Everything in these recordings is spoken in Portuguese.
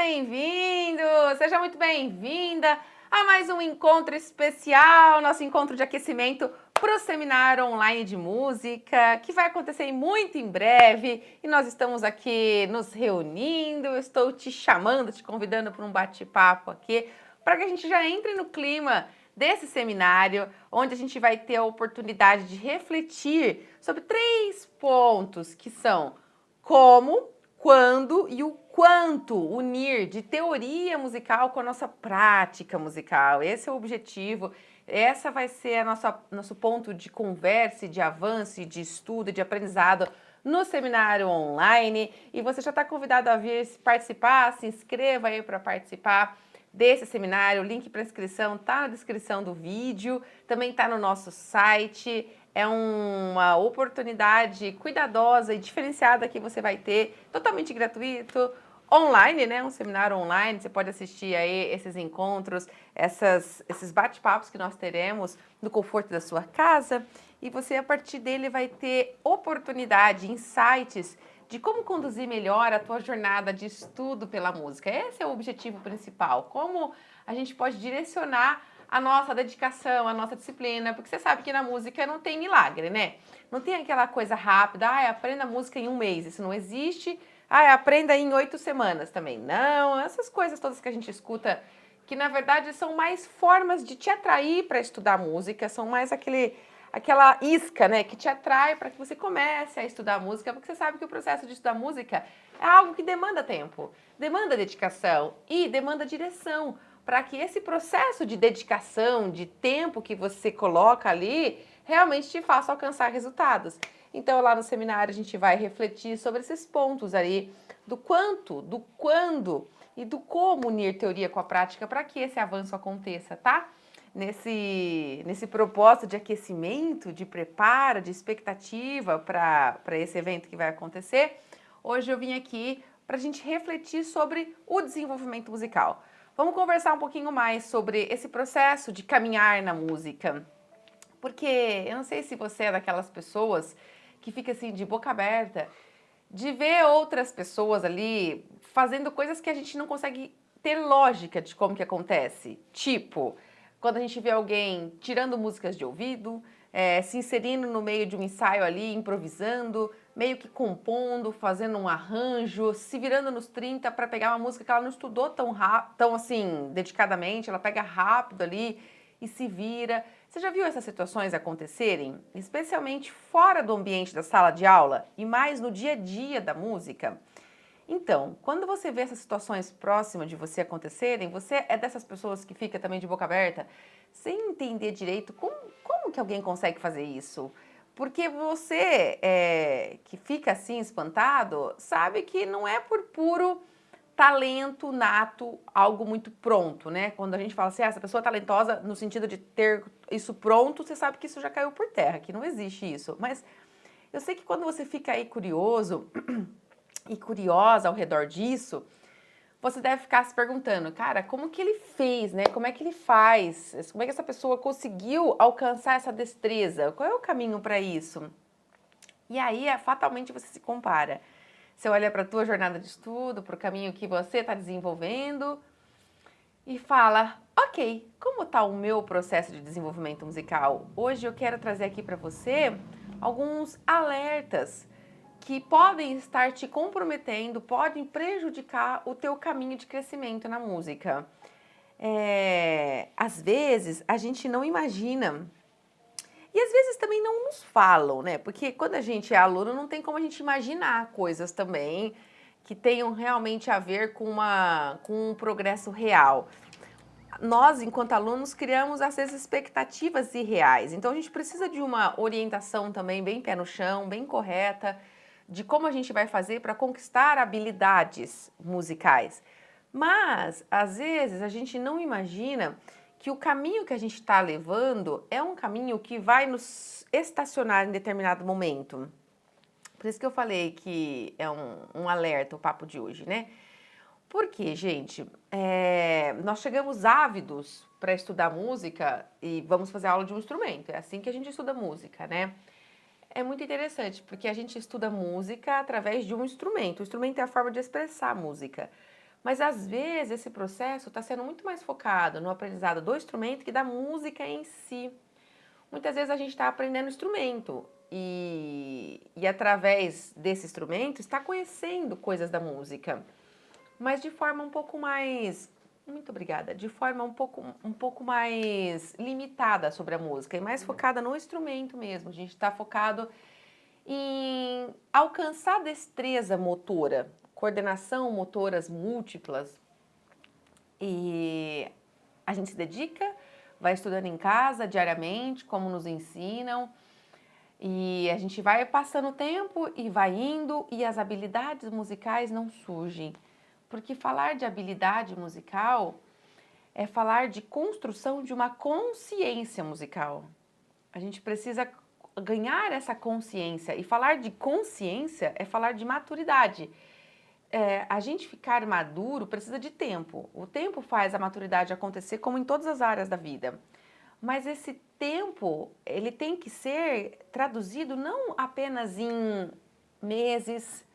bem-vindo! Seja muito bem-vinda a mais um encontro especial, nosso encontro de aquecimento para o seminário online de música, que vai acontecer muito em breve. E nós estamos aqui nos reunindo, eu estou te chamando, te convidando para um bate-papo aqui, para que a gente já entre no clima desse seminário, onde a gente vai ter a oportunidade de refletir sobre 3 pontos que são como, quando e o quanto unir de teoria musical com a nossa prática musical. Esse é o objetivo, essa vai ser a nosso ponto de conversa, de avanço, de estudo, de aprendizado no seminário online. E você já está convidado a vir participar, se inscreva aí para participar desse seminário. O link para inscrição está na descrição do vídeo, também está no nosso site. É uma oportunidade cuidadosa e diferenciada que você vai ter, totalmente gratuito, online, né? Um seminário online. Você pode assistir aí esses encontros, esses bate-papos que nós teremos no conforto da sua casa. E você, a partir dele, vai ter oportunidade, insights de como conduzir melhor a tua jornada de estudo pela música. Esse é o objetivo principal. Como a gente pode direcionar a nossa dedicação, a nossa disciplina, porque você sabe que na música não tem milagre, né? Não tem aquela coisa rápida, aprenda a música em um mês, isso não existe. Aprenda em 8 semanas também. Não, essas coisas todas que a gente escuta, que na verdade são mais formas de te atrair para estudar música, são mais aquela isca, né, que te atrai para que você comece a estudar música, porque você sabe que o processo de estudar música é algo que demanda tempo, demanda dedicação e demanda direção, para que esse processo de dedicação, de tempo que você coloca ali, realmente te faça alcançar resultados. Então, lá no seminário, a gente vai refletir sobre esses pontos aí, do quanto, do quando e do como unir teoria com a prática para que esse avanço aconteça, tá? Nesse propósito de aquecimento, de preparo, de expectativa para esse evento que vai acontecer, hoje eu vim aqui para a gente refletir sobre o desenvolvimento musical. Vamos conversar um pouquinho mais sobre esse processo de caminhar na música. Porque eu não sei se você é daquelas pessoas que fica assim de boca aberta de ver outras pessoas ali fazendo coisas que a gente não consegue ter lógica de como que acontece. Tipo, quando a gente vê alguém tirando músicas de ouvido, se inserindo no meio de um ensaio ali, improvisando, meio que compondo, fazendo um arranjo, se virando nos 30 para pegar uma música que ela não estudou tão assim, dedicadamente, ela pega rápido ali e se vira. Você já viu essas situações acontecerem, especialmente fora do ambiente da sala de aula e mais no dia a dia da música? Então, quando você vê essas situações próximas de você acontecerem, você é dessas pessoas que fica também de boca aberta, sem entender direito como que alguém consegue fazer isso? Porque você que fica assim espantado, sabe que não é por puro talento nato, algo muito pronto, né? Quando a gente fala assim, essa pessoa é talentosa no sentido de ter isso pronto, você sabe que isso já caiu por terra, que não existe isso. Mas eu sei que quando você fica aí curioso e curiosa ao redor disso, você deve ficar se perguntando, cara, como que ele fez, né? Como é que ele faz? Como é que essa pessoa conseguiu alcançar essa destreza? Qual é o caminho para isso? E aí, fatalmente, você se compara. Você olha para a tua jornada de estudo, para o caminho que você está desenvolvendo e fala, ok, como está o meu processo de desenvolvimento musical? Hoje eu quero trazer aqui para você alguns alertas que podem estar te comprometendo, podem prejudicar o teu caminho de crescimento na música. Às vezes, a gente não imagina e às vezes também não nos falam, né? Porque quando a gente é aluno, não tem como a gente imaginar coisas também que tenham realmente a ver com um progresso real. Nós, enquanto alunos, criamos às vezes expectativas irreais. Então a gente precisa de uma orientação também bem pé no chão, bem correta, de como a gente vai fazer para conquistar habilidades musicais. Mas, às vezes, a gente não imagina que o caminho que a gente está levando é um caminho que vai nos estacionar em determinado momento. Por isso que eu falei que é um alerta o papo de hoje, né? Porque, gente, nós chegamos ávidos para estudar música e vamos fazer aula de um instrumento. É assim que a gente estuda música, né? É muito interessante, porque a gente estuda música através de um instrumento. O instrumento é a forma de expressar a música. Mas às vezes esse processo está sendo muito mais focado no aprendizado do instrumento que da música em si. Muitas vezes a gente está aprendendo instrumento e através desse instrumento está conhecendo coisas da música, mas de forma um pouco mais, muito obrigada, de forma um pouco mais limitada sobre a música e mais focada no instrumento mesmo. A gente está focado em alcançar destreza motora, coordenação motoras múltiplas e a gente se dedica, vai estudando em casa diariamente, como nos ensinam, e a gente vai passando o tempo e vai indo e as habilidades musicais não surgem. Porque falar de habilidade musical é falar de construção de uma consciência musical. A gente precisa ganhar essa consciência. E falar de consciência é falar de maturidade. A gente ficar maduro precisa de tempo. O tempo faz a maturidade acontecer como em todas as áreas da vida. Mas esse tempo, ele tem que ser traduzido não apenas em meses,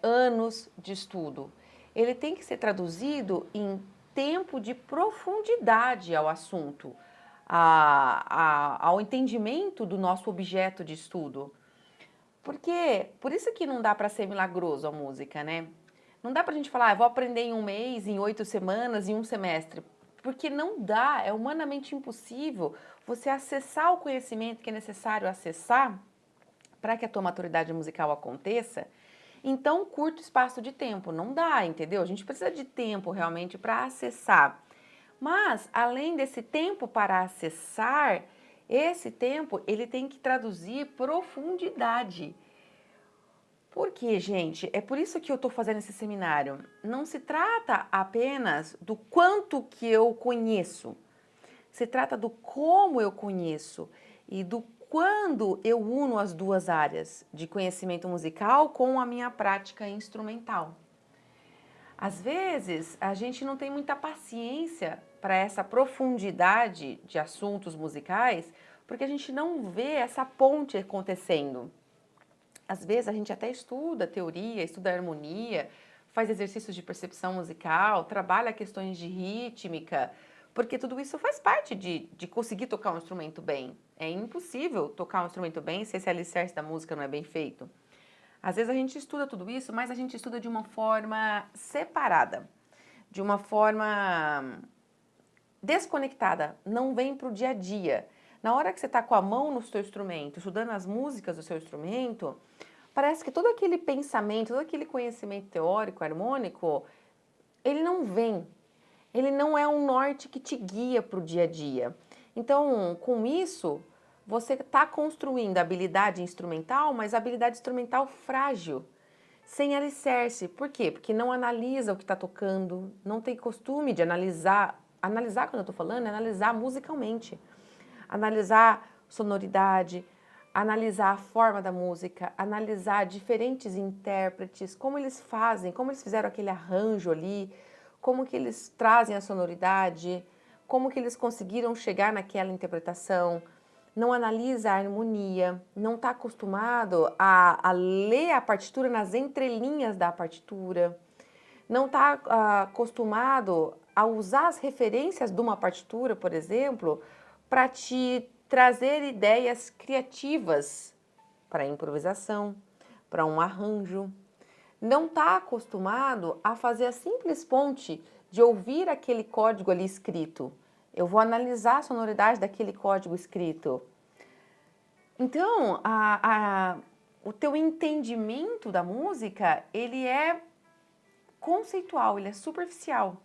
anos de estudo. Ele tem que ser traduzido em tempo de profundidade ao assunto, ao entendimento do nosso objeto de estudo. Porque, por isso que não dá para ser milagroso a música, né? Não dá para a gente falar, vou aprender em um mês, em 8 semanas, em um semestre. Porque não dá, é humanamente impossível você acessar o conhecimento que é necessário acessar para que a tua maturidade musical aconteça em tão curto espaço de tempo. Não dá, entendeu? A gente precisa de tempo realmente para acessar. Mas, além desse tempo para acessar, esse tempo ele tem que traduzir profundidade. Por quê, gente? É por isso que eu estou fazendo esse seminário. Não se trata apenas do quanto que eu conheço. Se trata do como eu conheço e do quando eu uno as duas áreas de conhecimento musical com a minha prática instrumental. Às vezes, a gente não tem muita paciência para essa profundidade de assuntos musicais, porque a gente não vê essa ponte acontecendo. Às vezes, a gente até estuda teoria, estuda harmonia, faz exercícios de percepção musical, trabalha questões de rítmica, porque tudo isso faz parte de conseguir tocar um instrumento bem. É impossível tocar um instrumento bem se esse alicerce da música não é bem feito. Às vezes a gente estuda tudo isso, mas a gente estuda de uma forma separada, de uma forma desconectada, não vem para o dia a dia. Na hora que você está com a mão no seu instrumento, estudando as músicas do seu instrumento, parece que todo aquele pensamento, todo aquele conhecimento teórico, harmônico, ele não vem. Ele não é um norte que te guia para o dia a dia. Então, com isso, você está construindo habilidade instrumental, mas habilidade instrumental frágil, sem alicerce. Por quê? Porque não analisa o que está tocando, não tem costume de analisar. Analisar, quando eu estou falando, é analisar musicalmente. Analisar sonoridade, analisar a forma da música, analisar diferentes intérpretes, como eles fazem, como eles fizeram aquele arranjo ali, como que eles trazem a sonoridade, como que eles conseguiram chegar naquela interpretação. Não analisa a harmonia, não está acostumado a ler a partitura nas entrelinhas da partitura, não está acostumado a usar as referências de uma partitura, por exemplo, para te trazer ideias criativas para improvisação, para um arranjo. Não está acostumado a fazer a simples ponte de ouvir aquele código ali escrito. Eu vou analisar a sonoridade daquele código escrito. Então, o teu entendimento da música, ele é conceitual, ele é superficial.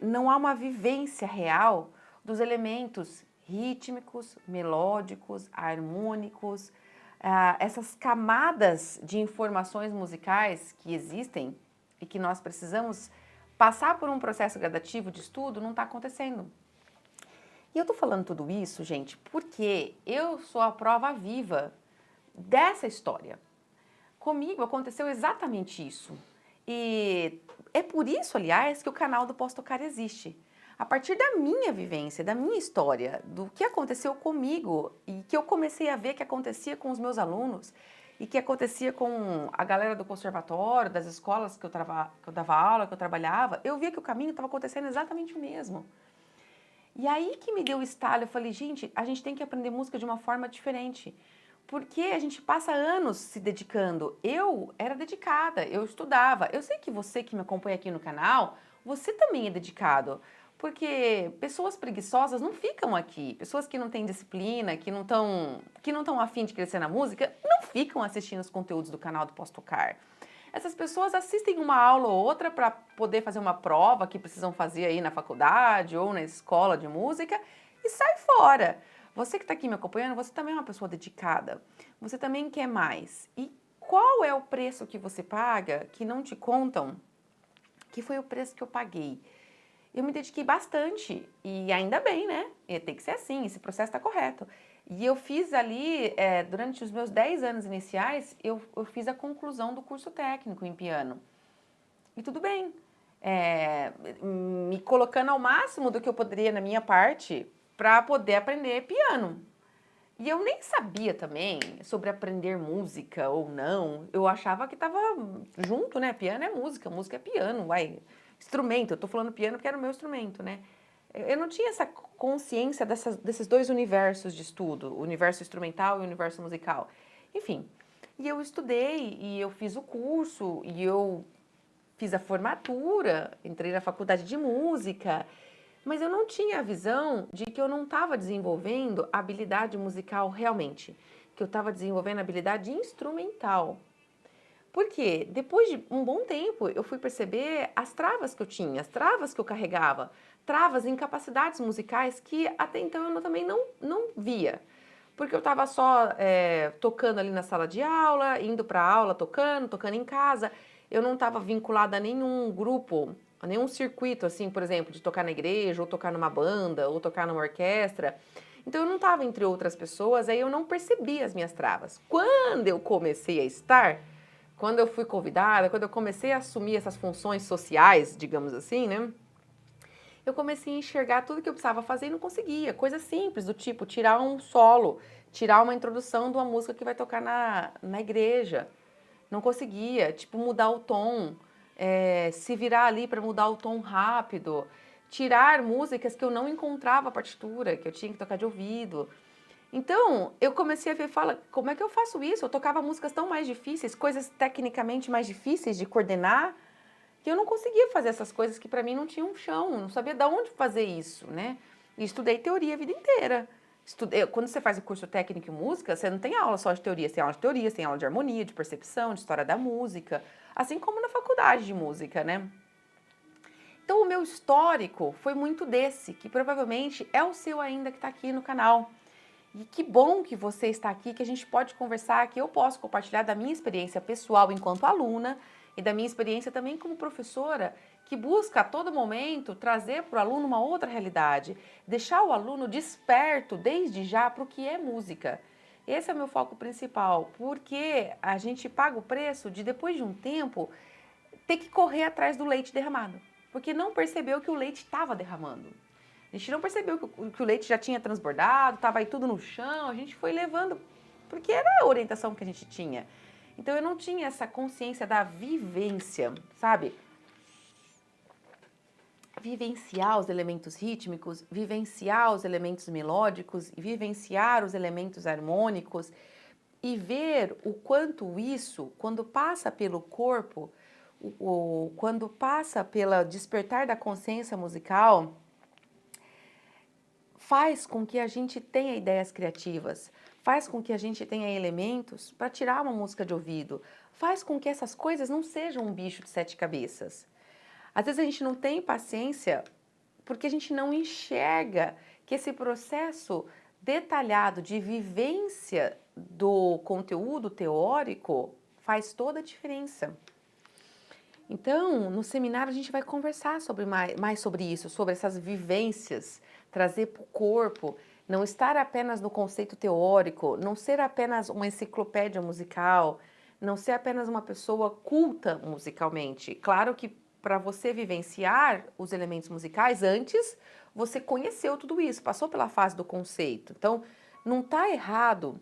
Não há uma vivência real dos elementos rítmicos, melódicos, harmônicos, essas camadas de informações musicais que existem e que nós precisamos passar por um processo gradativo de estudo, não está acontecendo. E eu estou falando tudo isso, gente, porque eu sou a prova viva dessa história. Comigo aconteceu exatamente isso. E é por isso, aliás, que o canal do Posso Tocar existe. A partir da minha vivência, da minha história, do que aconteceu comigo e que eu comecei a ver que acontecia com os meus alunos, e que acontecia com a galera do conservatório, das escolas que eu dava aula, que eu trabalhava, eu via que o caminho estava acontecendo exatamente o mesmo. E aí que me deu o estalo, eu falei, gente, a gente tem que aprender música de uma forma diferente. Porque a gente passa anos se dedicando. Eu era dedicada, eu estudava. Eu sei que você que me acompanha aqui no canal, você também é dedicado. Porque pessoas preguiçosas não ficam aqui. Pessoas que não têm disciplina, que não estão afim de crescer na música, não ficam assistindo os conteúdos do canal do Posso Tocar. Essas pessoas assistem uma aula ou outra para poder fazer uma prova que precisam fazer aí na faculdade ou na escola de música e sai fora. Você que está aqui me acompanhando, você também é uma pessoa dedicada. Você também quer mais. E qual é o preço que você paga que não te contam? Que foi o preço que eu paguei. Eu me dediquei bastante e ainda bem, né? Tem que ser assim, esse processo está correto. E eu fiz ali, durante os meus 10 anos iniciais, eu fiz a conclusão do curso técnico em piano. E tudo bem. Me colocando ao máximo do que eu poderia na minha parte para poder aprender piano. E eu nem sabia também sobre aprender música ou não. Eu achava que estava junto, né? Piano é música é piano, vai. Instrumento, eu tô falando piano porque era o meu instrumento, né? Eu não tinha essa consciência desses dois universos de estudo, o universo instrumental e o universo musical. Enfim, e eu estudei, e eu fiz o curso, e eu fiz a formatura, entrei na faculdade de música, mas eu não tinha a visão de que eu não estava desenvolvendo habilidade musical realmente, que eu estava desenvolvendo habilidade instrumental. Porque depois de um bom tempo eu fui perceber as travas que eu tinha, as travas que eu carregava, travas, incapacidades musicais que até então eu também não via. Porque eu estava só tocando ali na sala de aula, indo para aula, tocando em casa. Eu não estava vinculada a nenhum grupo, a nenhum circuito, assim, por exemplo, de tocar na igreja, ou tocar numa banda, ou tocar numa orquestra. Então eu não estava entre outras pessoas, aí eu não percebia as minhas travas. Quando eu comecei a estar, quando eu fui convidada, quando eu comecei a assumir essas funções sociais, digamos assim, né? Eu comecei a enxergar tudo que eu precisava fazer e não conseguia. Coisa simples, do tipo tirar um solo, tirar uma introdução de uma música que vai tocar na igreja. Não conseguia, tipo, mudar o tom, se virar ali para mudar o tom rápido, tirar músicas que eu não encontrava a partitura, que eu tinha que tocar de ouvido. Então, eu comecei a ver, como é que eu faço isso? Eu tocava músicas tão mais difíceis, coisas tecnicamente mais difíceis de coordenar, que eu não conseguia fazer essas coisas que para mim não tinham chão, não sabia de onde fazer isso, né? E estudei teoria a vida inteira. Quando você faz o curso técnico em música, você não tem aula só de teoria, você tem aula de teoria, você tem aula de harmonia, de percepção, de história da música, assim como na faculdade de música, né? Então, o meu histórico foi muito desse, que provavelmente é o seu ainda que está aqui no canal. E que bom que você está aqui, que a gente pode conversar, que eu posso compartilhar da minha experiência pessoal enquanto aluna e da minha experiência também como professora, que busca a todo momento trazer para o aluno uma outra realidade, deixar o aluno desperto desde já para o que é música. Esse é o meu foco principal, porque a gente paga o preço de, depois de um tempo, ter que correr atrás do leite derramado, porque não percebeu que o leite estava derramando. A gente não percebeu que o leite já tinha transbordado, estava aí tudo no chão, a gente foi levando, porque era a orientação que a gente tinha. Então eu não tinha essa consciência da vivência, sabe? Vivenciar os elementos rítmicos, vivenciar os elementos melódicos, vivenciar os elementos harmônicos e ver o quanto isso, quando passa pelo corpo, quando passa pelo despertar da consciência musical, faz com que a gente tenha ideias criativas, faz com que a gente tenha elementos para tirar uma música de ouvido, faz com que essas coisas não sejam um bicho de 7 cabeças. Às vezes a gente não tem paciência porque a gente não enxerga que esse processo detalhado de vivência do conteúdo teórico faz toda a diferença. Então, no seminário a gente vai conversar mais sobre isso, sobre essas vivências, trazer para o corpo, não estar apenas no conceito teórico, não ser apenas uma enciclopédia musical, não ser apenas uma pessoa culta musicalmente. Claro que para você vivenciar os elementos musicais, antes você conheceu tudo isso, passou pela fase do conceito. Então, não está errado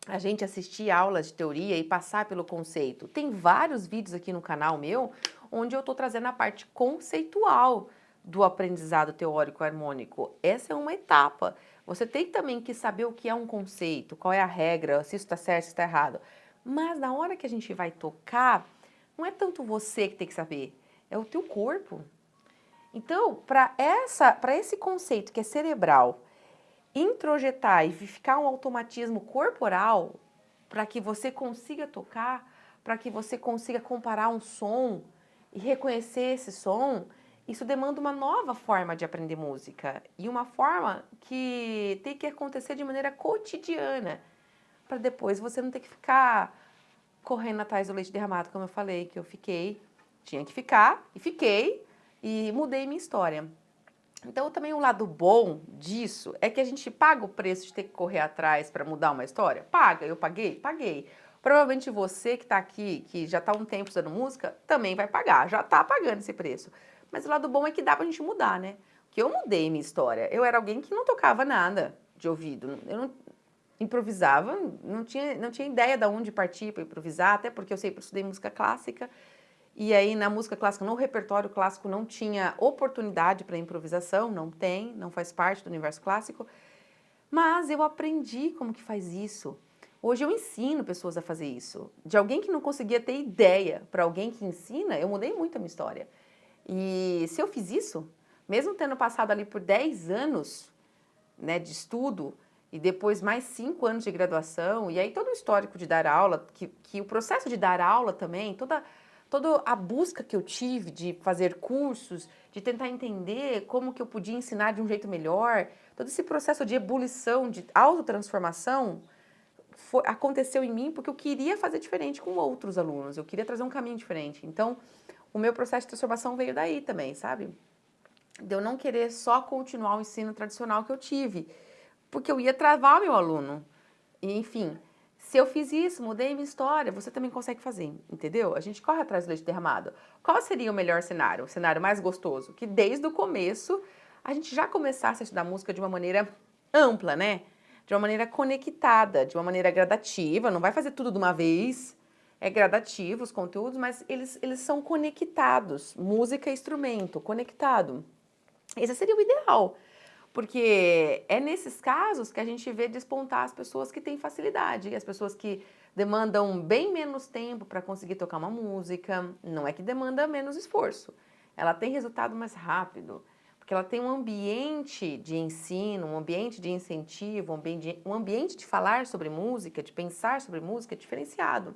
a gente assistir aulas de teoria e passar pelo conceito. Tem vários vídeos aqui no canal meu onde eu estou trazendo a parte conceitual do aprendizado teórico harmônico. Essa é uma etapa. Você tem também que saber o que é um conceito, qual é a regra, se isso está certo, se está errado. Mas na hora que a gente vai tocar, não é tanto você que tem que saber, é o teu corpo. Então, para esse conceito que é cerebral, introjetar e ficar um automatismo corporal para que você consiga tocar, para que você consiga comparar um som e reconhecer esse som, isso demanda uma nova forma de aprender música e uma forma que tem que acontecer de maneira cotidiana, para depois você não ter que ficar correndo atrás do leite derramado, como eu falei, que eu fiquei, tinha que ficar e fiquei e mudei minha história. Então, também o lado bom disso é que a gente paga o preço de ter que correr atrás para mudar uma história? Paga. Eu paguei? Paguei. Provavelmente você que está aqui, que já está há um tempo estudando música, também vai pagar, já está pagando esse preço. Mas o lado bom é que dá para a gente mudar, né? Porque eu mudei minha história. Eu era alguém que não tocava nada de ouvido. Eu não improvisava, não tinha ideia de onde partir para improvisar, até porque eu sempre estudei música clássica. E aí, na música clássica, no repertório clássico, não tinha oportunidade para improvisação, não tem, não faz parte do universo clássico. Mas eu aprendi como que faz isso. Hoje eu ensino pessoas a fazer isso. De alguém que não conseguia ter ideia para alguém que ensina, eu mudei muito a minha história. E se eu fiz isso, mesmo tendo passado ali por 10 anos, né, de estudo, e depois mais 5 anos de graduação, e aí todo o histórico de dar aula, que o processo de dar aula também, toda a busca que eu tive de fazer cursos, de tentar entender como que eu podia ensinar de um jeito melhor, todo esse processo de ebulição, de autotransformação, aconteceu em mim porque eu queria fazer diferente com outros alunos, eu queria trazer um caminho diferente. Então, o meu processo de transformação veio daí também, sabe? De eu não querer só continuar o ensino tradicional que eu tive, porque eu ia travar meu aluno. E, enfim, se eu fiz isso, mudei minha história, você também consegue fazer, entendeu? A gente corre atrás do leite derramado. Qual seria o melhor cenário? O cenário mais gostoso? Que desde o começo a gente já começasse a estudar música de uma maneira ampla, né? De uma maneira conectada, de uma maneira gradativa, não vai fazer tudo de uma vez. É gradativo os conteúdos, mas eles são conectados. Música e instrumento, conectado. Esse seria o ideal, porque é nesses casos que a gente vê despontar as pessoas que têm facilidade, as pessoas que demandam bem menos tempo para conseguir tocar uma música, não é que demanda menos esforço, ela tem resultado mais rápido, porque ela tem um ambiente de ensino, um ambiente de incentivo, um ambiente de falar sobre música, de pensar sobre música diferenciado.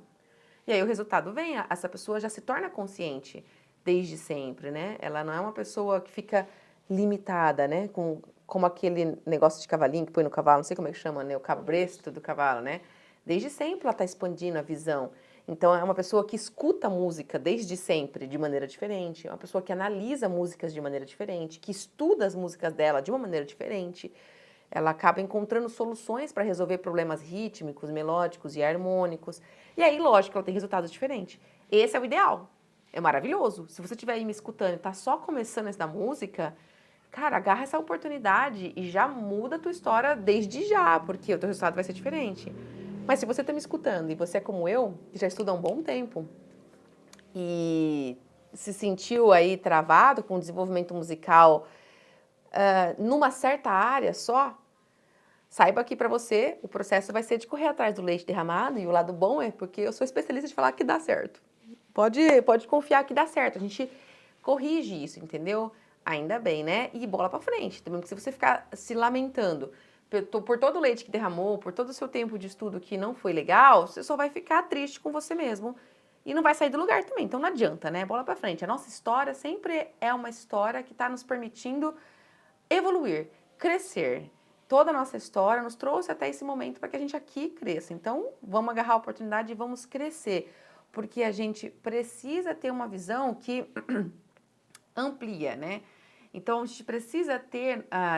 E aí o resultado vem, essa pessoa já se torna consciente desde sempre, né? Ela não é uma pessoa que fica limitada, né? Como aquele negócio de cavalinho que põe no cavalo, não sei como é que chama, né? O cabresto do cavalo, né? Desde sempre ela está expandindo a visão. Então é uma pessoa que escuta música desde sempre de maneira diferente, é uma pessoa que analisa músicas de maneira diferente, que estuda as músicas dela de uma maneira diferente. Ela acaba encontrando soluções para resolver problemas rítmicos, melódicos e harmônicos. E aí, lógico, ela tem resultados diferentes. Esse é o ideal. É maravilhoso. Se você estiver aí me escutando e está só começando essa música, cara, agarra essa oportunidade e já muda a tua história desde já, porque o teu resultado vai ser diferente. Mas se você está me escutando e você é como eu, que já estuda há um bom tempo e se sentiu aí travado com o desenvolvimento musical numa certa área só, saiba que para você o processo vai ser de correr atrás do leite derramado, e o lado bom é porque eu sou especialista de falar que dá certo. Pode confiar que dá certo. A gente corrige isso, entendeu? Ainda bem, né? E bola pra frente. Também porque se você ficar se lamentando por todo o leite que derramou, por todo o seu tempo de estudo que não foi legal, você só vai ficar triste com você mesmo e não vai sair do lugar também. Então não adianta, né? Bola pra frente. A nossa história sempre é uma história que está nos permitindo evoluir, crescer. Toda a nossa história nos trouxe até esse momento para que a gente aqui cresça. Então, vamos agarrar a oportunidade e vamos crescer, porque a gente precisa ter uma visão que amplia, né? Então, a gente precisa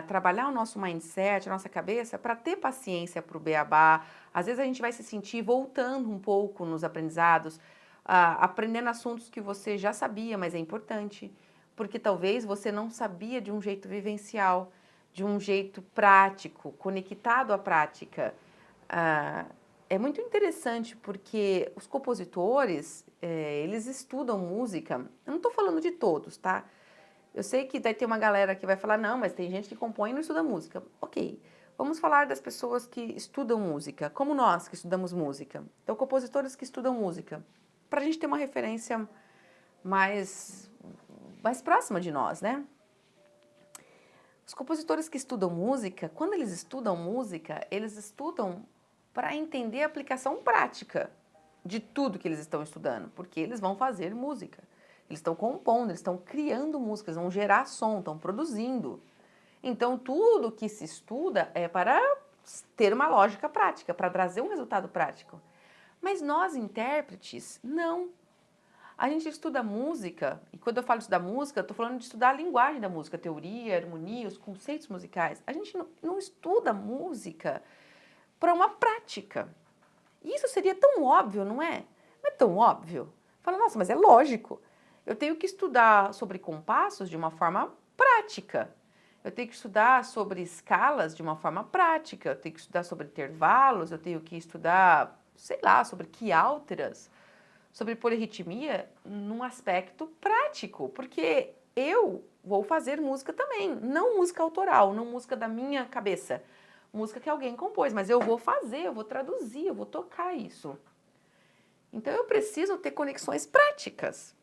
trabalhar o nosso mindset, a nossa cabeça, para ter paciência para o beabá. Às vezes a gente vai se sentir voltando um pouco nos aprendizados, aprendendo assuntos que você já sabia, mas é importante, porque talvez você não sabia de um jeito vivencial, de um jeito prático, conectado à prática. é muito interessante porque os compositores, eles estudam música. Eu não estou falando de todos, tá? Eu sei que vai ter uma galera que vai falar, não, mas tem gente que compõe e não estuda música. Ok, vamos falar das pessoas que estudam música, como nós que estudamos música. Então, compositores que estudam música, para a gente ter uma referência mais, mais próxima de nós, né? Os compositores que estudam música, quando eles estudam música, eles estudam para entender a aplicação prática de tudo que eles estão estudando, porque eles vão fazer música. Eles estão compondo, eles estão criando músicas, vão gerar som, estão produzindo. Então, tudo que se estuda é para ter uma lógica prática, para trazer um resultado prático. Mas nós, intérpretes, não. A gente estuda música, e quando eu falo de estudar música, eu estou falando de estudar a linguagem da música, a teoria, a harmonia, os conceitos musicais. A gente não estuda música para uma prática. E isso seria tão óbvio, não é? Não é tão óbvio? Fala, nossa, mas é lógico. Eu tenho que estudar sobre compassos de uma forma prática. Eu tenho que estudar sobre escalas de uma forma prática. Eu tenho que estudar sobre intervalos, eu tenho que estudar, sei lá, sobre quiálteras, sobre polirritmia num aspecto prático, porque eu vou fazer música também, não música autoral, não música da minha cabeça, música que alguém compôs, mas eu vou fazer, eu vou traduzir, eu vou tocar isso. Então eu preciso ter conexões práticas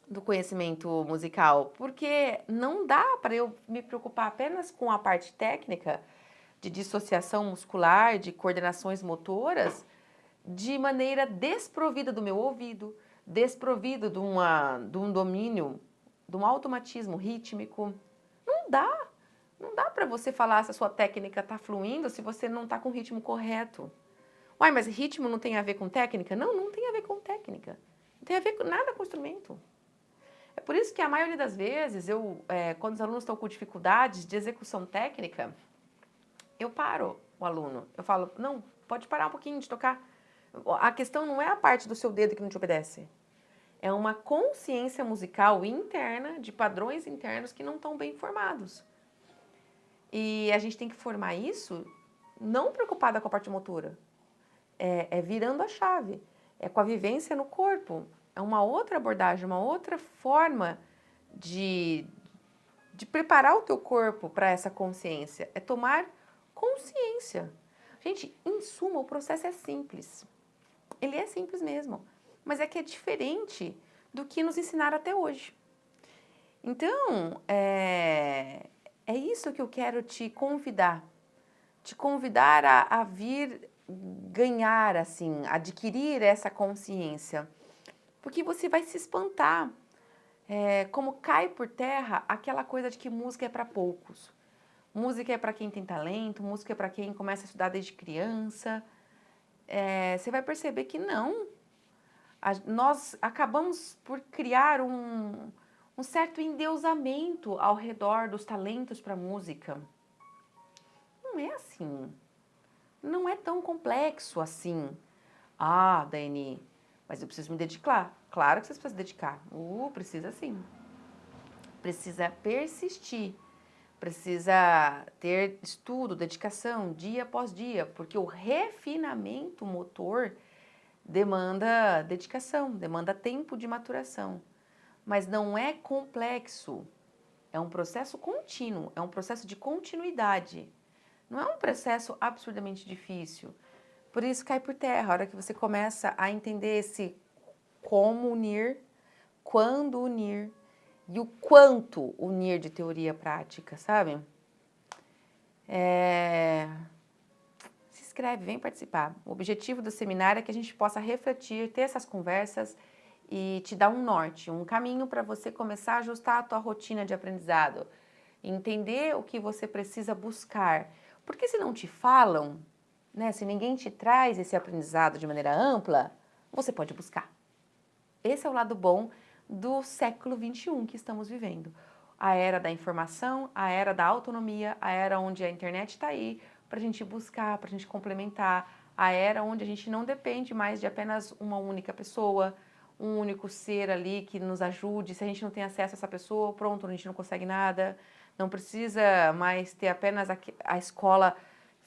do conhecimento musical, porque não dá para eu me preocupar apenas com a parte técnica de dissociação muscular, de coordenações motoras, de maneira desprovida do meu ouvido, desprovido de um domínio, de um automatismo rítmico. Não dá. Não dá para você falar se a sua técnica está fluindo se você não está com o ritmo correto. Uai, mas ritmo não tem a ver com técnica? Não, não tem a ver com técnica. Não tem a ver com nada com instrumento. É por isso que a maioria das vezes, quando os alunos estão com dificuldades de execução técnica, eu paro o aluno. Eu falo, não, pode parar um pouquinho de tocar. A questão não é a parte do seu dedo que não te obedece. É uma consciência musical interna, de padrões internos que não estão bem formados. E a gente tem que formar isso não preocupada com a parte motora. É virando a chave. É com a vivência no corpo. É uma outra abordagem, uma outra forma de preparar o teu corpo para essa consciência. É tomar consciência. Gente, em suma, o processo é simples. Ele é simples mesmo, mas é que é diferente do que nos ensinaram até hoje. Então, é isso que eu quero te convidar a vir ganhar, assim, adquirir essa consciência, porque você vai se espantar, como cai por terra aquela coisa de que música é para poucos. Música é para quem tem talento, música é para quem começa a estudar desde criança. Você vai perceber que não. Nós acabamos por criar um certo endeusamento ao redor dos talentos para música. Não é assim. Não é tão complexo assim. Ah, Daiane, mas eu preciso me dedicar. Claro que você precisa se dedicar. Precisa sim. Precisa persistir. Precisa ter estudo, dedicação, dia após dia, porque o refinamento motor demanda dedicação, demanda tempo de maturação. Mas não é complexo, é um processo contínuo, é um processo de continuidade. Não é um processo absurdamente difícil. Por isso cai por terra, a hora que você começa a entender esse como unir, quando unir e o quanto unir de teoria prática, sabe? Se inscreve, vem participar. O objetivo do seminário é que a gente possa refletir, ter essas conversas e te dar um norte, um caminho para você começar a ajustar a tua rotina de aprendizado, entender o que você precisa buscar. Porque se não te falam, né, se ninguém te traz esse aprendizado de maneira ampla, você pode buscar. Esse é o lado bom do século XXI que estamos vivendo. A era da informação, a era da autonomia, a era onde a internet está aí para a gente buscar, para a gente complementar, a era onde a gente não depende mais de apenas uma única pessoa, um único ser ali que nos ajude. Se a gente não tem acesso a essa pessoa, pronto, a gente não consegue nada. Não precisa mais ter apenas a escola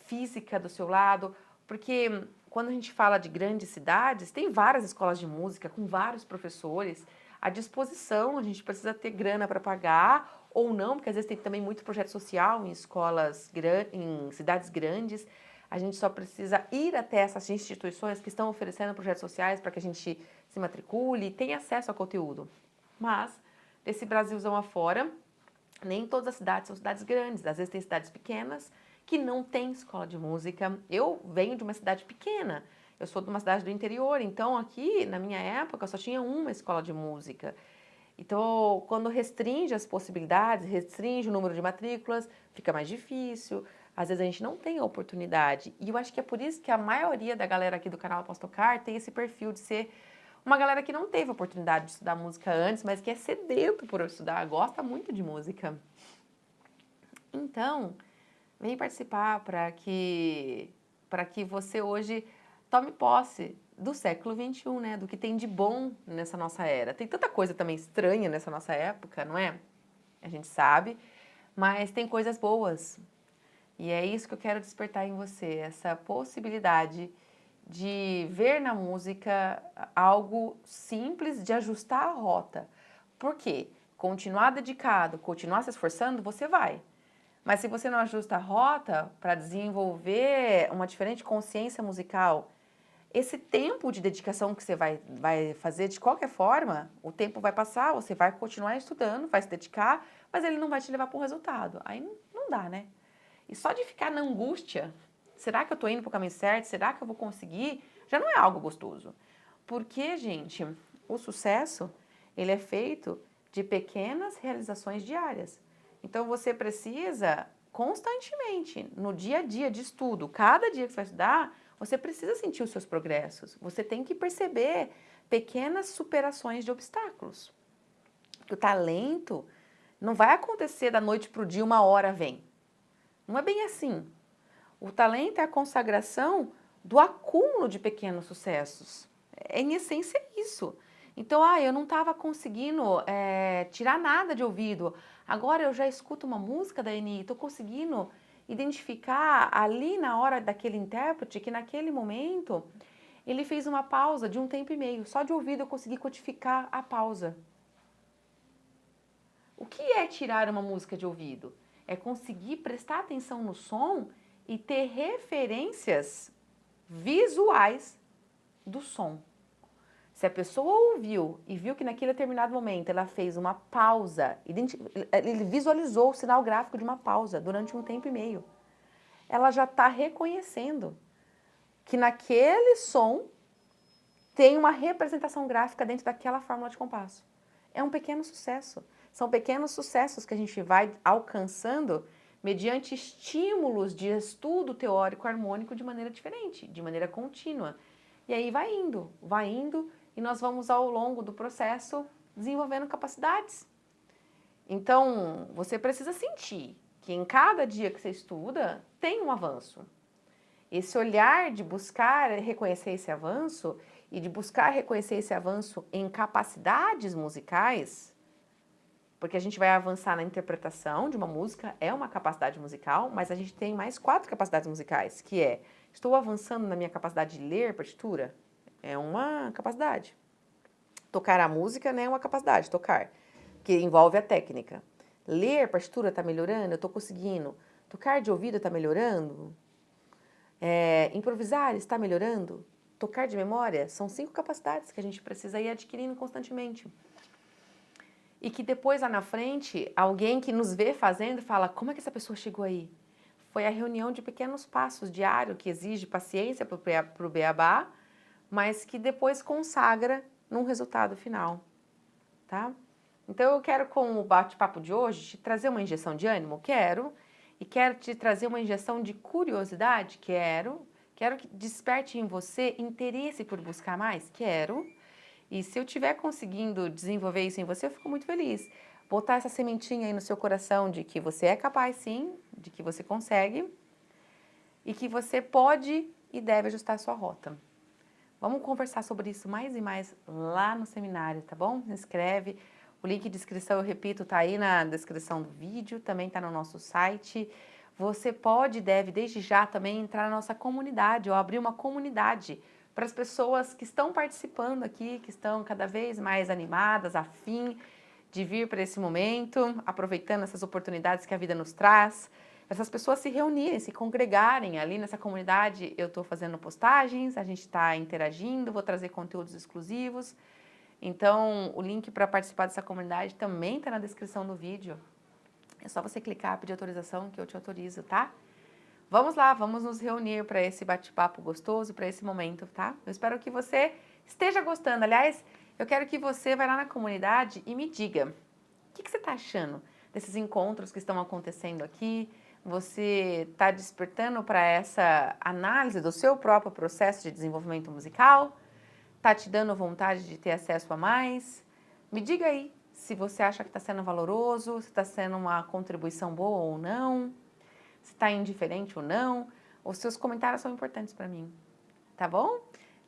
física do seu lado, porque quando a gente fala de grandes cidades, tem várias escolas de música com vários professores à disposição, a gente precisa ter grana para pagar ou não, porque às vezes tem também muito projeto social em escolas, em cidades grandes. A gente só precisa ir até essas instituições que estão oferecendo projetos sociais para que a gente se matricule e tenha acesso ao conteúdo. Mas, desse Brasilzão afora, nem todas as cidades são cidades grandes. Às vezes tem cidades pequenas que não tem escola de música. Eu venho de uma cidade pequena, eu sou de uma cidade do interior, então aqui, na minha época, só tinha uma escola de música. Então, quando restringe as possibilidades, restringe o número de matrículas, fica mais difícil. Às vezes a gente não tem a oportunidade. E eu acho que é por isso que a maioria da galera aqui do canal Posso Tocar tem esse perfil de ser uma galera que não teve a oportunidade de estudar música antes, mas que é sedento por estudar, gosta muito de música. Então, vem participar para que você hoje tome posse do século XXI, né? Do que tem de bom nessa nossa era. Tem tanta coisa também estranha nessa nossa época, não é? A gente sabe, mas tem coisas boas. E é isso que eu quero despertar em você, essa possibilidade de ver na música algo simples de ajustar a rota. Por quê? Continuar dedicado, continuar se esforçando, você vai. Mas se você não ajusta a rota para desenvolver uma diferente consciência musical, esse tempo de dedicação que você vai fazer de qualquer forma, o tempo vai passar, você vai continuar estudando, vai se dedicar, mas ele não vai te levar para um resultado. Aí não dá, né? E só de ficar na angústia, será que eu estou indo para o caminho certo? Será que eu vou conseguir? Já não é algo gostoso. Porque, gente, o sucesso, ele é feito de pequenas realizações diárias. Então, você precisa constantemente, no dia a dia de estudo, cada dia que você vai estudar, você precisa sentir os seus progressos. Você tem que perceber pequenas superações de obstáculos. O talento não vai acontecer da noite para o dia, uma hora vem. Não é bem assim. O talento é a consagração do acúmulo de pequenos sucessos. Em essência é isso. Então, eu não estava conseguindo tirar nada de ouvido. Agora eu já escuto uma música da Eni, estou conseguindo identificar ali na hora daquele intérprete que naquele momento ele fez uma pausa de 1 tempo e meio. Só de ouvido eu consegui codificar a pausa. O que é tirar uma música de ouvido? É conseguir prestar atenção no som e ter referências visuais do som. Se a pessoa ouviu e viu que naquele determinado momento ela fez uma pausa, ele visualizou o sinal gráfico de uma pausa durante 1 tempo e meio, ela já está reconhecendo que naquele som tem uma representação gráfica dentro daquela fórmula de compasso. É um pequeno sucesso. São pequenos sucessos que a gente vai alcançando mediante estímulos de estudo teórico harmônico de maneira diferente, de maneira contínua. E aí vai indo, e nós vamos ao longo do processo desenvolvendo capacidades. Então, você precisa sentir que em cada dia que você estuda, tem um avanço. Esse olhar de buscar reconhecer esse avanço e de buscar reconhecer esse avanço em capacidades musicais, porque a gente vai avançar na interpretação de uma música, é uma capacidade musical, mas a gente tem mais 4 capacidades musicais, que é, estou avançando na minha capacidade de ler partitura, é uma capacidade. Tocar a música, né, é uma capacidade, tocar, que envolve a técnica. Ler partitura está melhorando, eu estou conseguindo. Tocar de ouvido está melhorando. Improvisar está melhorando. Tocar de memória, são 5 capacidades que a gente precisa ir adquirindo constantemente. E que depois, lá na frente, alguém que nos vê fazendo fala, como é que essa pessoa chegou aí? Foi a reunião de pequenos passos diário, que exige paciência para o beabá, mas que depois consagra num resultado final, tá? Então, eu quero, com o bate-papo de hoje, te trazer uma injeção de ânimo? Quero. E quero te trazer uma injeção de curiosidade? Quero. Quero que desperte em você interesse por buscar mais? Quero. E se eu estiver conseguindo desenvolver isso em você, eu fico muito feliz. Botar essa sementinha aí no seu coração de que você é capaz, sim, de que você consegue e que você pode e deve ajustar a sua rota. Vamos conversar sobre isso mais e mais lá no seminário, tá bom? Se inscreve. O link de inscrição, eu repito, tá aí na descrição do vídeo, também tá no nosso site. você pode e deve, desde já, também entrar na nossa comunidade, ou abrir uma comunidade para as pessoas que estão participando aqui, que estão cada vez mais animadas, afim de vir para esse momento, aproveitando essas oportunidades que a vida nos traz. Essas pessoas se reunirem, se congregarem ali nessa comunidade. Eu estou fazendo postagens, a gente está interagindo, vou trazer conteúdos exclusivos. Então, o link para participar dessa comunidade também está na descrição do vídeo. É só você clicar, pedir autorização que eu te autorizo, tá? Vamos lá, vamos nos reunir para esse bate-papo gostoso, para esse momento, tá? Eu espero que você esteja gostando. Aliás, eu quero que você vá lá na comunidade e me diga o que você está achando desses encontros que estão acontecendo aqui. Você está despertando para essa análise do seu próprio processo de desenvolvimento musical? Está te dando vontade de ter acesso a mais? Me diga aí se você acha que está sendo valoroso, se está sendo uma contribuição boa ou não, se está indiferente ou não. Os seus comentários são importantes para mim, tá bom?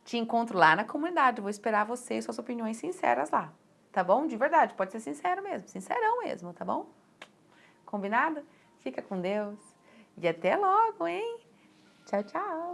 Te encontro lá na comunidade, vou esperar você e suas opiniões sinceras lá, tá bom? De verdade, pode ser sincero mesmo, sincerão mesmo, tá bom? Combinado? Fica com Deus e até logo, hein? Tchau, tchau!